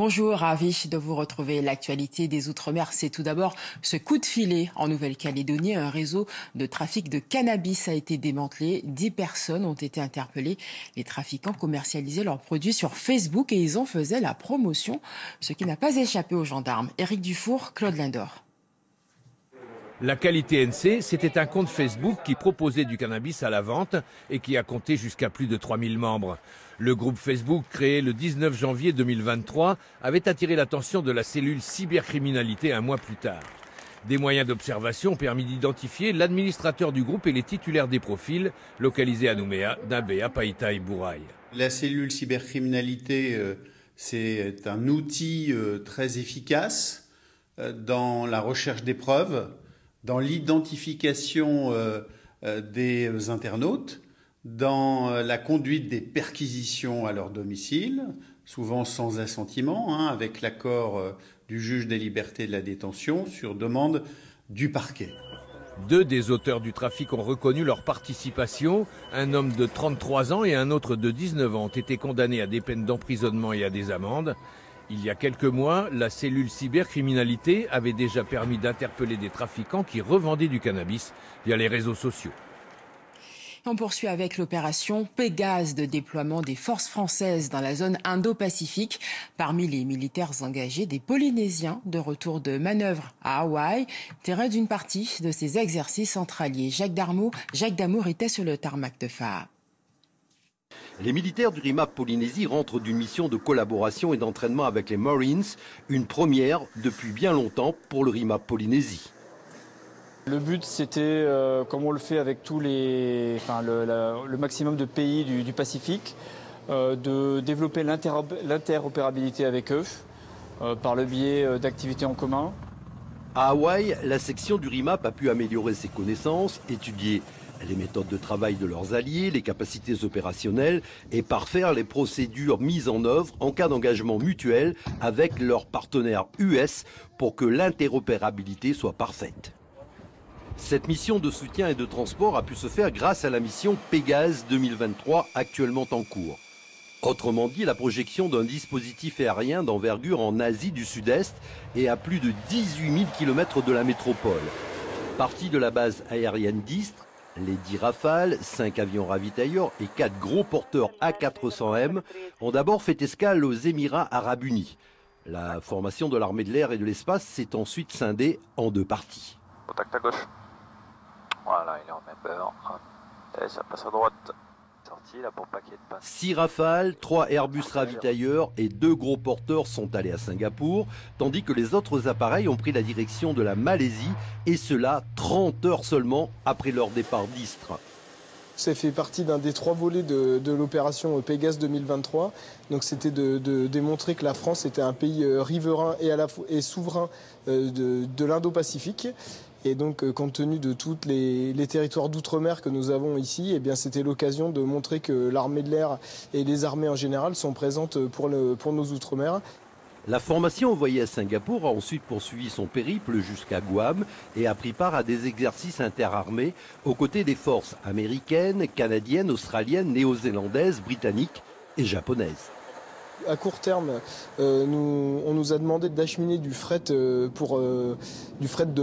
Bonjour, ravi de vous retrouver. L'actualité des Outre-mer, c'est tout d'abord ce coup de filet. En Nouvelle-Calédonie, un réseau de trafic de cannabis a été démantelé. 10 personnes ont été interpellées. Les trafiquants commercialisaient leurs produits sur Facebook et ils en faisaient la promotion, ce qui n'a pas échappé aux gendarmes. Éric Dufour, Claude Lindor. La Qualité NC, c'était un compte Facebook qui proposait du cannabis à la vente et qui a compté jusqu'à plus de 3000 membres. Le groupe Facebook, créé le 19 janvier 2023, avait attiré l'attention de la cellule cybercriminalité un mois plus tard. Des moyens d'observation ont permis d'identifier l'administrateur du groupe et les titulaires des profils, localisés à Nouméa, Dabéa, Païta et Bourail. La cellule cybercriminalité, c'est un outil très efficace dans la recherche des preuves, dans l'identification des internautes, dans la conduite des perquisitions à leur domicile, souvent sans assentiment, avec l'accord du juge des libertés et de la détention sur demande du parquet. 2 des auteurs du trafic ont reconnu leur participation. Un homme de 33 ans et un autre de 19 ans ont été condamnés à des peines d'emprisonnement et à des amendes. Il y a quelques mois, la cellule cybercriminalité avait déjà permis d'interpeller des trafiquants qui revendaient du cannabis via les réseaux sociaux. On poursuit avec l'opération Pégase de déploiement des forces françaises dans la zone Indo-Pacifique. Parmi les militaires engagés, des Polynésiens de retour de manœuvre à Hawaï, terrain d'une partie de ces exercices centraliers. Jacques Damour était sur le tarmac de Faa. Les militaires du RIMAP Polynésie rentrent d'une mission de collaboration et d'entraînement avec les Marines, une première depuis bien longtemps pour le RIMAP Polynésie. Le but, c'était, comme on le fait avec tous le maximum de pays du Pacifique, de développer l'interopérabilité avec eux par le biais d'activités en commun. À Hawaï, la section du RIMAP a pu améliorer ses connaissances, étudier les méthodes de travail de leurs alliés, les capacités opérationnelles et parfaire les procédures mises en œuvre en cas d'engagement mutuel avec leurs partenaires US pour que l'interopérabilité soit parfaite. Cette mission de soutien et de transport a pu se faire grâce à la mission Pégase 2023 actuellement en cours. Autrement dit, la projection d'un dispositif aérien d'envergure en Asie du Sud-Est et à plus de 18 000 km de la métropole. Partie de la base aérienne d'Istres, les 10 Rafales, 5 avions ravitailleurs et 4 gros porteurs A400M ont d'abord fait escale aux Émirats Arabes Unis. La formation de l'armée de l'air et de l'espace s'est ensuite scindée en 2 parties. Contact à gauche. Voilà, il est en member. Et ça passe à droite. Sorti là pour paquet de passe. 6 Rafales, 3 Airbus ravitailleurs et 2 gros porteurs sont allés à Singapour, tandis que les autres appareils ont pris la direction de la Malaisie, et cela 30 heures seulement après leur départ d'Istres. Ça fait partie d'un des 3 volets de l'opération Pégase 2023. Donc c'était de démontrer que la France était un pays riverain et souverain de l'Indo-Pacifique. Et donc, compte tenu de tous les territoires d'outre-mer que nous avons ici, eh bien, c'était l'occasion de montrer que l'armée de l'air et les armées en général sont présentes pour nos outre-mer. La formation envoyée à Singapour a ensuite poursuivi son périple jusqu'à Guam et a pris part à des exercices interarmés aux côtés des forces américaines, canadiennes, australiennes, néo-zélandaises, britanniques et japonaises. À court terme, on nous a demandé d'acheminer du fret de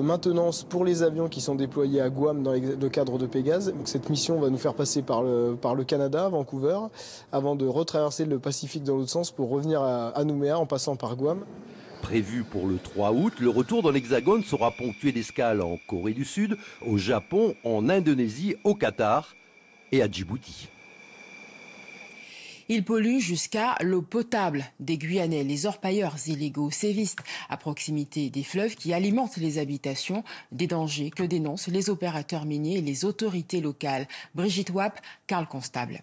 maintenance pour les avions qui sont déployés à Guam dans le cadre de Pégase. Donc cette mission va nous faire passer par le Canada, Vancouver, avant de retraverser le Pacifique dans l'autre sens pour revenir à Nouméa en passant par Guam. Prévu pour le 3 août, le retour dans l'Hexagone sera ponctué d'escales en Corée du Sud, au Japon, en Indonésie, au Qatar et à Djibouti. Ils polluent jusqu'à l'eau potable des Guyanais. Les orpailleurs illégaux sévissent à proximité des fleuves qui alimentent les habitations. Des dangers que dénoncent les opérateurs miniers et les autorités locales. Brigitte Wapp, Carl Constable.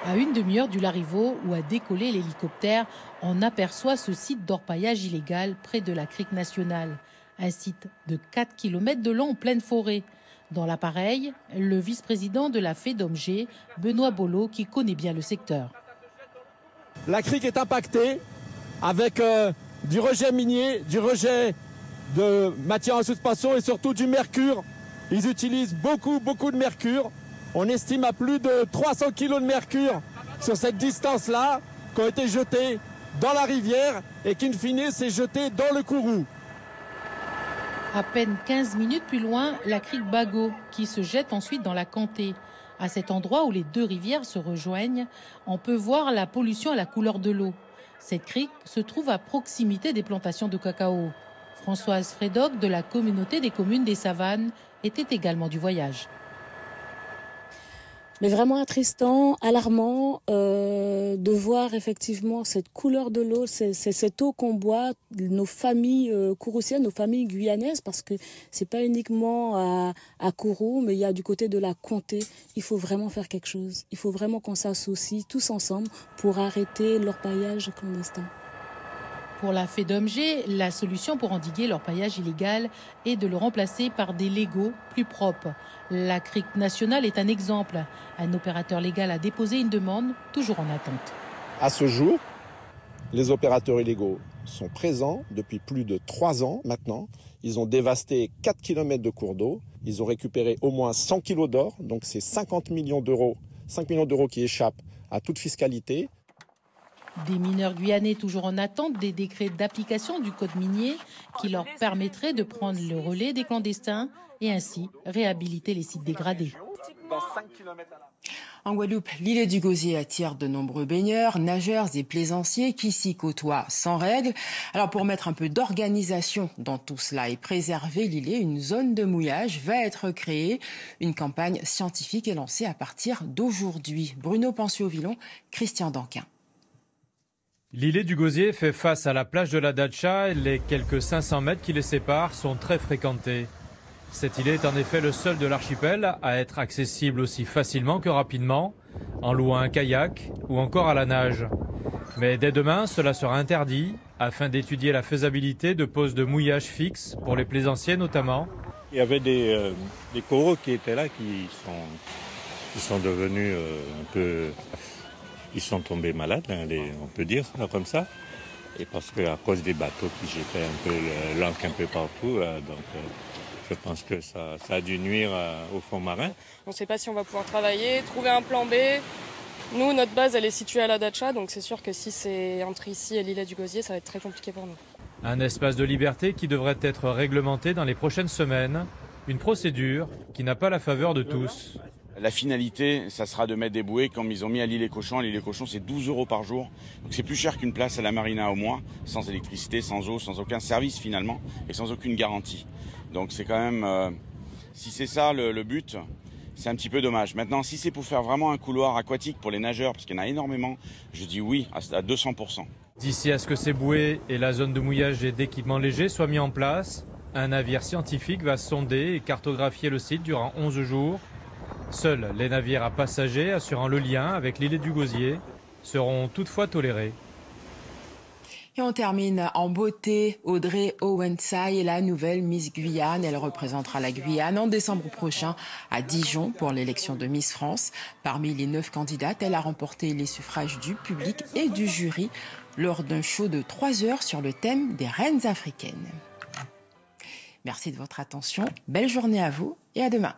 À une demi-heure du Larivot, où a décollé l'hélicoptère, on aperçoit ce site d'orpaillage illégal près de la crique nationale. Un site de 4 km de long en pleine forêt. Dans l'appareil, le vice-président de la FEDOMG, Benoît Bolo, qui connaît bien le secteur. La crique est impactée avec du rejet minier, du rejet de matières en suspension et surtout du mercure. Ils utilisent beaucoup de mercure. On estime à plus de 300 kg de mercure sur cette distance-là qui ont été jetés dans la rivière et qui, in fine, s'est jeté dans le Kourou. À peine 15 minutes plus loin, la crique Bago, qui se jette ensuite dans la Kanté. À cet endroit où les deux rivières se rejoignent, on peut voir la pollution à la couleur de l'eau. Cette crique se trouve à proximité des plantations de cacao. Françoise Frédoc, de la communauté des communes des Savanes, était également du voyage. Mais vraiment attristant, alarmant de voir effectivement cette couleur de l'eau, c'est cette eau qu'on boit, nos familles kouroussiennes, nos familles guyanaises, parce que c'est pas uniquement à Kourou, mais il y a du côté de la Comté. Il faut vraiment faire quelque chose. Il faut vraiment qu'on s'associe tous ensemble pour arrêter l'orpaillage clandestin. Pour la FEDOMG, la solution pour endiguer l'orpaillage illégal est de le remplacer par des légaux plus propres. La crique nationale est un exemple. Un opérateur légal a déposé une demande, toujours en attente. À ce jour, les opérateurs illégaux sont présents depuis plus de 3 ans maintenant. Ils ont dévasté 4 km de cours d'eau. Ils ont récupéré au moins 100 kilos d'or. Donc c'est 50 millions d'euros, 5 millions d'euros qui échappent à toute fiscalité. Des mineurs guyanais toujours en attente des décrets d'application du code minier qui leur permettraient de prendre le relais des clandestins et ainsi réhabiliter les sites dégradés. En Guadeloupe, l'îlet du Gosier attire de nombreux baigneurs, nageurs et plaisanciers qui s'y côtoient sans règles. Alors pour mettre un peu d'organisation dans tout cela et préserver l'îlet, une zone de mouillage va être créée. Une campagne scientifique est lancée à partir d'aujourd'hui. Bruno Pencio-Villon, Christian Danquin. L'îlet du Gosier fait face à la plage de la Dacha et les quelques 500 mètres qui les séparent sont très fréquentés. Cet îlet est en effet le seul de l'archipel à être accessible aussi facilement que rapidement, en louant un kayak ou encore à la nage. Mais dès demain, cela sera interdit afin d'étudier la faisabilité de poses de mouillage fixes pour les plaisanciers notamment. Il y avait des coraux qui étaient là qui sont devenus un peu... Ils sont tombés malades, on peut dire ça comme ça. Et parce qu'à cause des bateaux qui jetaient un peu l'ancre un peu partout, je pense que ça a dû nuire au fond marin. On ne sait pas si on va pouvoir travailler, trouver un plan B. Nous, notre base, elle est située à la Dacha, donc c'est sûr que si c'est entre ici et l'îlet du Gosier, ça va être très compliqué pour nous. Un espace de liberté qui devrait être réglementé dans les prochaines semaines. Une procédure qui n'a pas la faveur de tous. La finalité, ça sera de mettre des bouées comme ils ont mis à l'île Cochon. À l'île Cochon, c'est 12 € par jour. Donc c'est plus cher qu'une place à la marina au mois, sans électricité, sans eau, sans aucun service finalement, et sans aucune garantie. Donc c'est quand même, si c'est ça le but, c'est un petit peu dommage. Maintenant, si c'est pour faire vraiment un couloir aquatique pour les nageurs, parce qu'il y en a énormément, je dis oui à 200%. D'ici à ce que ces bouées et la zone de mouillage et d'équipements légers soient mis en place, un navire scientifique va sonder et cartographier le site durant 11 jours. Seuls les navires à passagers assurant le lien avec l'îlet du Gosier seront toutefois tolérés. Et on termine en beauté. Audrey Owensai est la nouvelle Miss Guyane. Elle représentera la Guyane en décembre prochain à Dijon pour l'élection de Miss France. Parmi les 9 candidates, elle a remporté les suffrages du public et du jury lors d'un show de 3 heures sur le thème des reines africaines. Merci de votre attention. Belle journée à vous et à demain.